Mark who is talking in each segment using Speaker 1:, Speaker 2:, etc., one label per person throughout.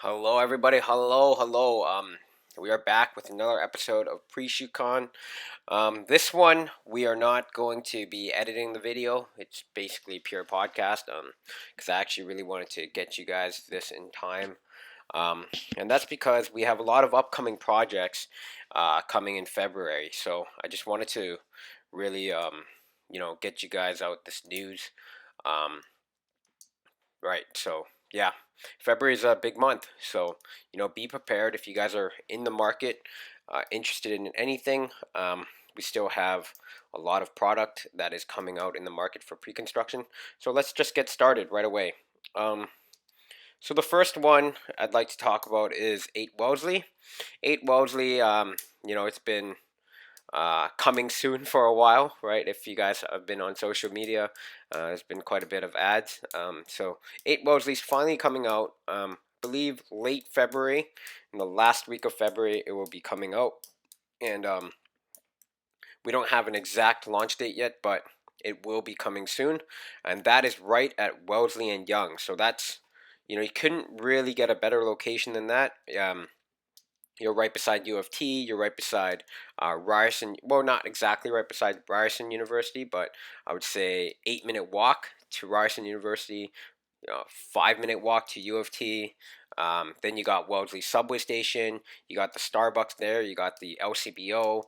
Speaker 1: Hello, everybody. Hello. We are back with another episode of Pre-Shoot Con. This one we are not going to be editing the video. It's basically a pure podcast. Because I actually really wanted to get you guys this in time. And that's because we have a lot of upcoming projects coming in February. So I just wanted to really, get you guys out this news. Um, Right. So yeah, February is a big month. So be prepared if you guys are in the market, interested in anything. We still have a lot of product that is coming out in the market for pre-construction. So let's just get started right away. Um, so the first one I'd like to talk about is 8 Wellesley. 8 Wellesley. It's been coming soon for a while, right? If you guys have been on social media, there's been quite a bit of ads. So 8 Wellesley's finally coming out. I believe late February, in the last week of February, it will be coming out. And we don't have an exact launch date yet, but it will be coming soon. And that is right at Wellesley and Young. So that's, you couldn't really get a better location than that. You're right beside U of T. You're right beside Ryerson. Well, not exactly right beside Ryerson University, but I would say 8-minute walk to Ryerson University. 5-minute walk to U of T. Then you got Wellesley subway station. You got the Starbucks there. You got the LCBO.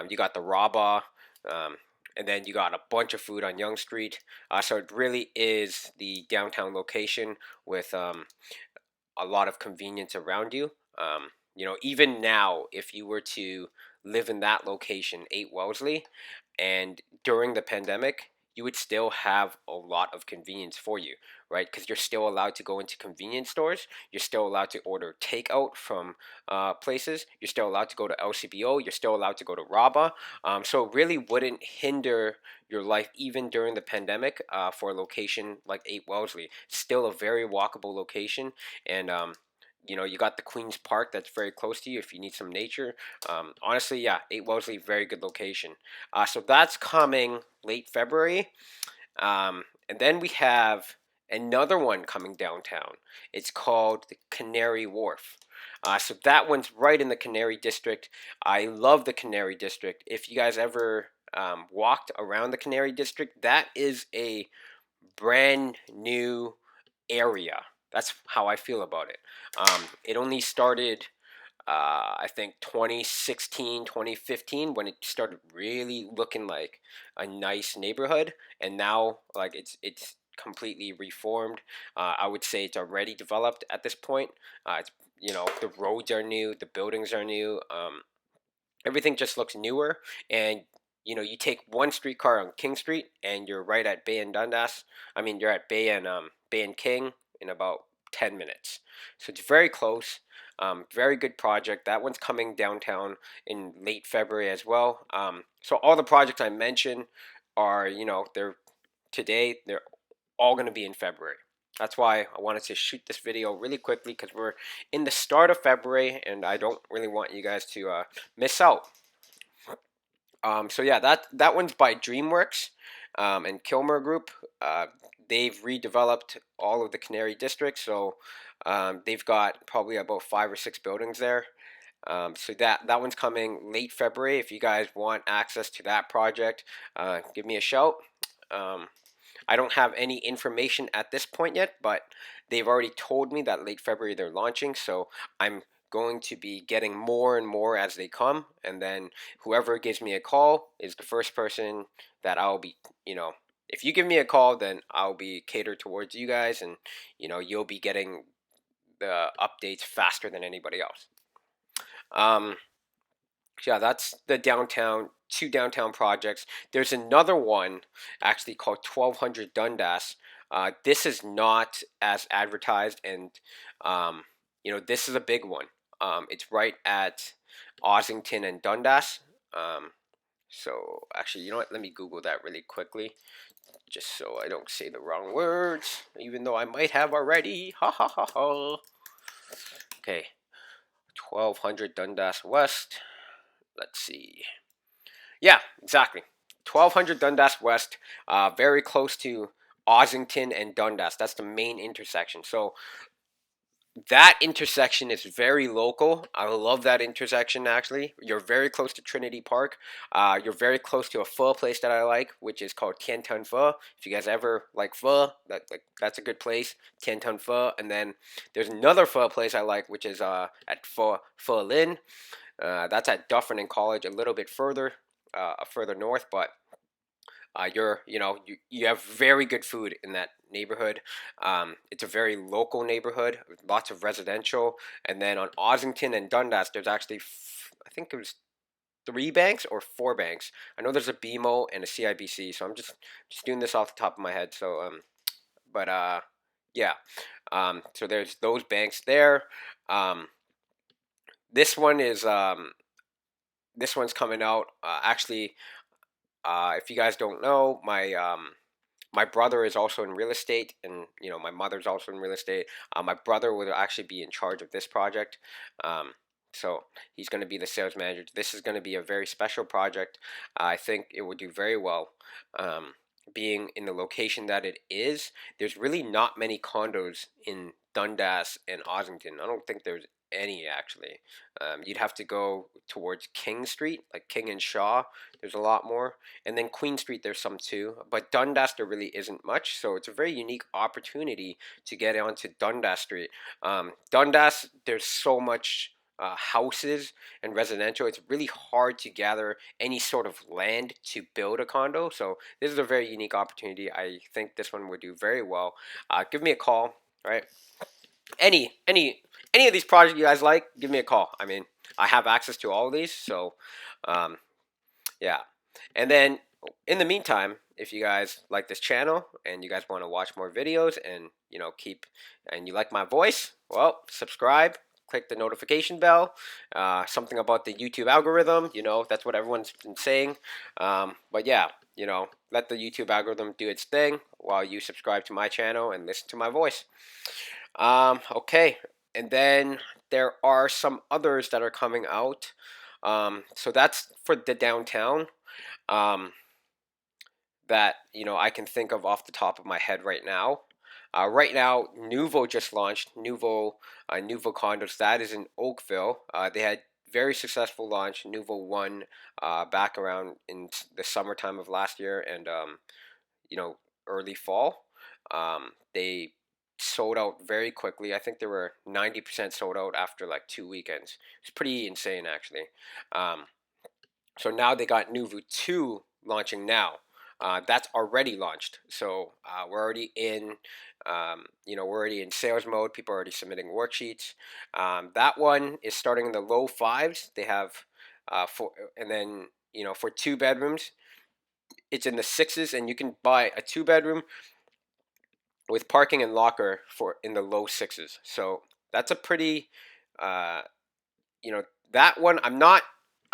Speaker 1: You got the Raba. And then you got a bunch of food on Young Street. So it really is the downtown location with a lot of convenience around you. Even now, if you were to live in that location, 8 Wellesley, and during the pandemic, you would still have a lot of convenience for you, right? Because you're still allowed to go into convenience stores. You're still allowed to order takeout from places. You're still allowed to go to LCBO. You're still allowed to go to Raba. So it really wouldn't hinder your life even during the pandemic for a location like 8 Wellesley. Still a very walkable location. And you got the Queen's Park that's very close to you if you need some nature. Honestly, yeah, 8 Wellesley, very good location. So that's coming late February. And then we have another one coming downtown. It's called the Canary Wharf. So that one's right in the Canary district. I love the Canary district. If you guys ever walked around the Canary district, that is a brand new area. That's how I feel about it. It only started, I think, 2016, 2015 when it started really looking like a nice neighborhood, and now like it's completely reformed. I would say it's already developed at this point. It's the roads are new, the buildings are new. Everything just looks newer, and you take one streetcar on King Street and you're right at Bay and Dundas. I mean, you're at Bay and King in about 10 minutes. So it's very close. Very good project. That one's coming downtown in late February as well. So all the projects I mentioned are, they're all going to be in February. That's why I wanted to shoot this video really quickly, because we're in the start of February and I don't really want you guys to miss out. So yeah, that one's by DreamWorks and Kilmer Group. They've redeveloped all of the Canary district, so they've got probably about 5 or 6 buildings there. So that one's coming late February. If you guys want access to that project, give me a shout. I don't have any information at this point yet, but they've already told me that late February they're launching, so I'm going to be getting more and more as they come, and then whoever gives me a call is the first person that I'll be, if you give me a call, then I'll be catered towards you guys, and you'll be getting the updates faster than anybody else. Um, yeah, that's the two downtown projects. There's another one actually called 1200 Dundas. This is not as advertised, and this is a big one. It's right at Ossington and Dundas. So actually, you know what? Let me Google that really quickly, just so I don't say the wrong words, even though I might have already. Ha ha ha ha. Okay, 1200 Dundas West. Let's see. Yeah, exactly. 1200 Dundas West, very close to Ossington and Dundas. That's the main intersection. So that intersection is very local. I love that intersection. Actually, you're very close to Trinity Park. You're very close to a pho place that I like, which is called Canton Pho. If you guys ever like pho, that's a good place. Canton Pho. And then there's another pho place I like, which is at Pho Lin. That's at Dufferin and College, a little bit further north, but you have very good food in that neighborhood. It's a very local neighborhood, lots of residential. And then on Ossington and Dundas, there's actually, I think it was 3 banks or 4 banks. I know there's a BMO and a CIBC, so I'm just doing this off the top of my head. So, but yeah. So there's those banks there. Um, this one is this one's coming out. Actually, if you guys don't know, my brother is also in real estate, and my mother's also in real estate. My brother will actually be in charge of this project, um, so he's going to be the sales manager. This is going to be a very special project. I think it will do very well. Um, Being in the location that it is, there's really not many condos in Dundas and Ossington. I don't think there's any actually. You'd have to go towards King Street, like King and Shaw. There's a lot more. And then Queen Street, there's some too. But Dundas, there really isn't much. So it's a very unique opportunity to get onto Dundas Street. Dundas, there's so much houses and residential. It's really hard to gather any sort of land to build a condo. So this is a very unique opportunity. I think this one would do very well. Give me a call, right? Any of these projects you guys like, give me a call. I mean, I have access to all of these, so um, yeah. And then in the meantime, if you guys like this channel and you guys want to watch more videos and and you like my voice, well, subscribe, click the notification bell. Something about the YouTube algorithm, that's what everyone's been saying. But yeah, let the YouTube algorithm do its thing while you subscribe to my channel and listen to my voice. Okay, and then there are some others that are coming out. So that's for the downtown. Um, that I can think of off the top of my head right now. Right now, Nuvo just launched Nuvo condos. That is in Oakville. They had very successful launch. Nuvo won back around in the summertime of last year and you know early fall. They sold out very quickly. I think they were 90% sold out after like 2 weekends. It's pretty insane actually. Um, so now they got Nuvu 2 launching now. That's already launched. So we're already in, we're already in sales mode. People are already submitting worksheets. That one is starting in the low fives. They have and then for 2 bedrooms, it's in the sixes, and you can buy a 2 bedroom with parking and locker for in the low sixes. So that's a pretty, uh, you know, that one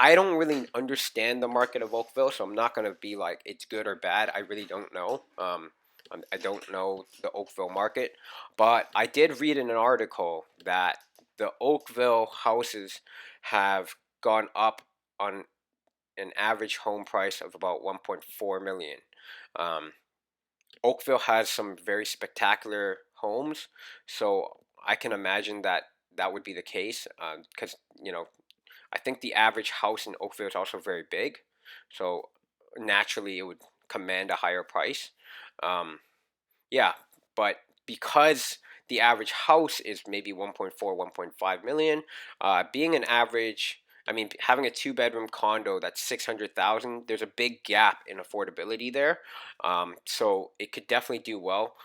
Speaker 1: I don't really understand the market of Oakville, so I'm not gonna be like it's good or bad. I really don't know. I don't know the Oakville market, but I did read in an article that the Oakville houses have gone up on an average home price of about 1.4 million. Um, Oakville has some very spectacular homes, so I can imagine that that would be the case because I think the average house in Oakville is also very big, so naturally it would command a higher price. Um, yeah, but because the average house is maybe 1.4, 1.5 million, being an average, I mean, having a 2 bedroom condo that's 600,000, there's a big gap in affordability there. So it could definitely do well.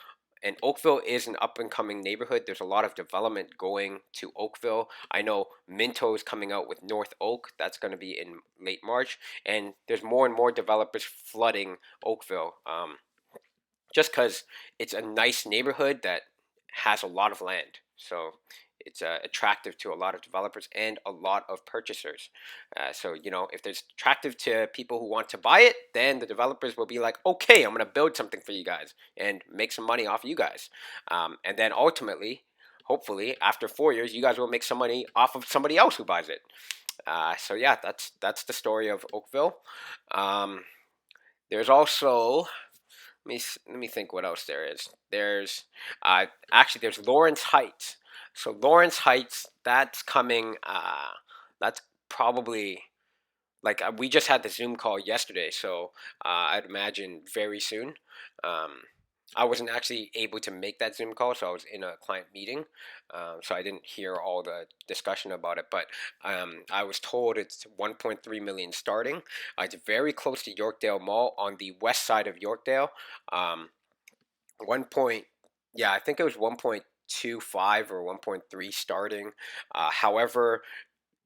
Speaker 1: And Oakville is an up and coming neighborhood. There's a lot of development going to Oakville. I know Minto is coming out with North Oak. That's going to be in late March. And there's more and more developers flooding Oakville. Just because it's a nice neighborhood that has a lot of land. So it's attractive to a lot of developers and a lot of purchasers. So, if it's attractive to people who want to buy it, then the developers will be like, okay, I'm going to build something for you guys and make some money off of you guys. And then ultimately, hopefully, after 4 years, you guys will make some money off of somebody else who buys it. So yeah, that's the story of Oakville. There's also let me think what else there is. There's actually there's Lawrence Heights. So Lawrence Heights, that's coming. That's probably like we just had the Zoom call yesterday, so I'd imagine very soon. Um, I wasn't actually able to make that Zoom call, so I was in a client meeting, so I didn't hear all the discussion about it. But I was told it's 1.3 million starting. It's very close to Yorkdale Mall on the west side of Yorkdale. Um, one point, yeah, I think it was 1.25 or 1.3 starting. However,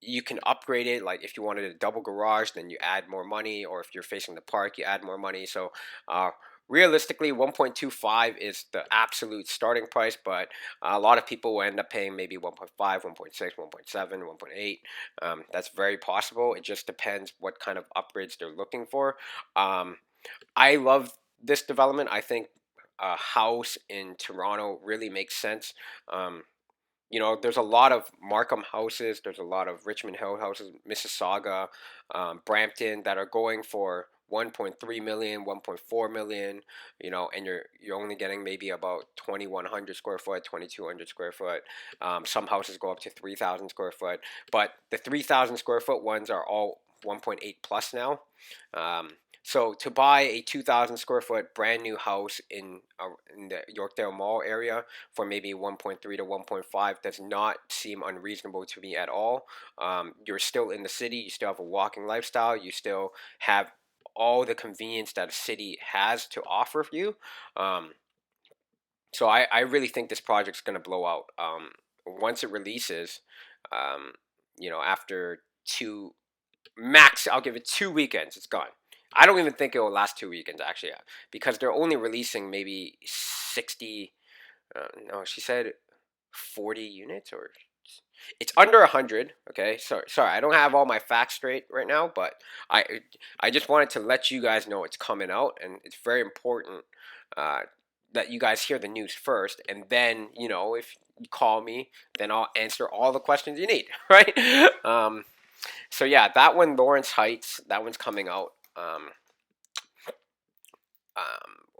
Speaker 1: you can upgrade it. Like if you wanted a double garage, then you add more money, or if you're facing the park, you add more money. So uh, realistically, 1.25 is the absolute starting price, but a lot of people will end up paying maybe 1.5, 1.6, 1.7, 1.8. That's very possible. It just depends what kind of upgrades they're looking for. um, I love this development. I think a house in Toronto really makes sense. um, there's a lot of Markham houses, there's a lot of Richmond Hill houses, Mississauga, Brampton that are going for 1.3 million, 1.4 million, and you're only getting maybe about 2,100 square foot, 2,200 square foot. Some houses go up to 3,000 square foot, but the 3,000 square foot ones are all 1.8 plus now. Um, so to buy a 2,000 square foot brand new house in the Yorkdale Mall area for maybe 1.3 to 1.5 does not seem unreasonable to me at all. You're still in the city, you still have a walking lifestyle, you still have all the convenience that a city has to offer you. Um, so I really think this project's going to blow out. Once it releases, um, after I'll give it 2 weekends, it's gone. I don't even think it will last 2 weekends actually, because they're only releasing maybe 60. No, she said 40 units, or it's under 100. Okay, sorry, I don't have all my facts straight right now, but I I just wanted to let you guys know it's coming out, and it's very important uh, that you guys hear the news first, and then if you call me, then I'll answer all the questions you need, right? So yeah, that one, Lawrence Heights, that one's coming out.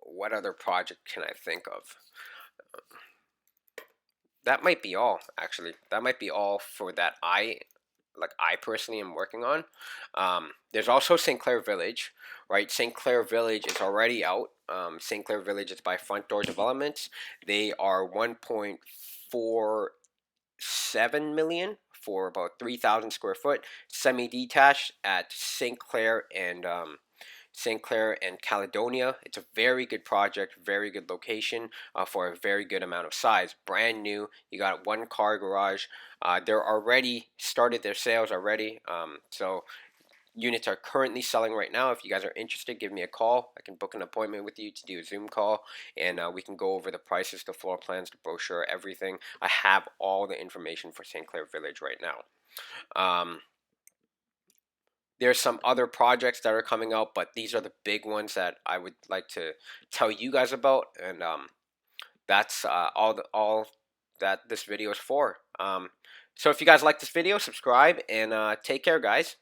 Speaker 1: What other project can I think of? That might be all, actually. That might be all for that I personally am working on. There's also St. Clair Village, right? St. Clair Village is already out. St. Clair Village is by Front Door Developments. They are 1.47 million for about 3,000 square foot, semi-detached at St. Clair and Caledonia. It's a very good project, very good location for a very good amount of size. Brand new. You got one car garage. They're already started their sales already. So units are currently selling right now. If you guys are interested, give me a call. I can book an appointment with you to do a Zoom call, and we can go over the prices, the floor plans, the brochure, everything. I have all the information for St. Clair Village right now. There's some other projects that are coming out, but these are the big ones that I would like to tell you guys about, and that's all that this video is for. So if you guys like this video, subscribe, and take care, guys.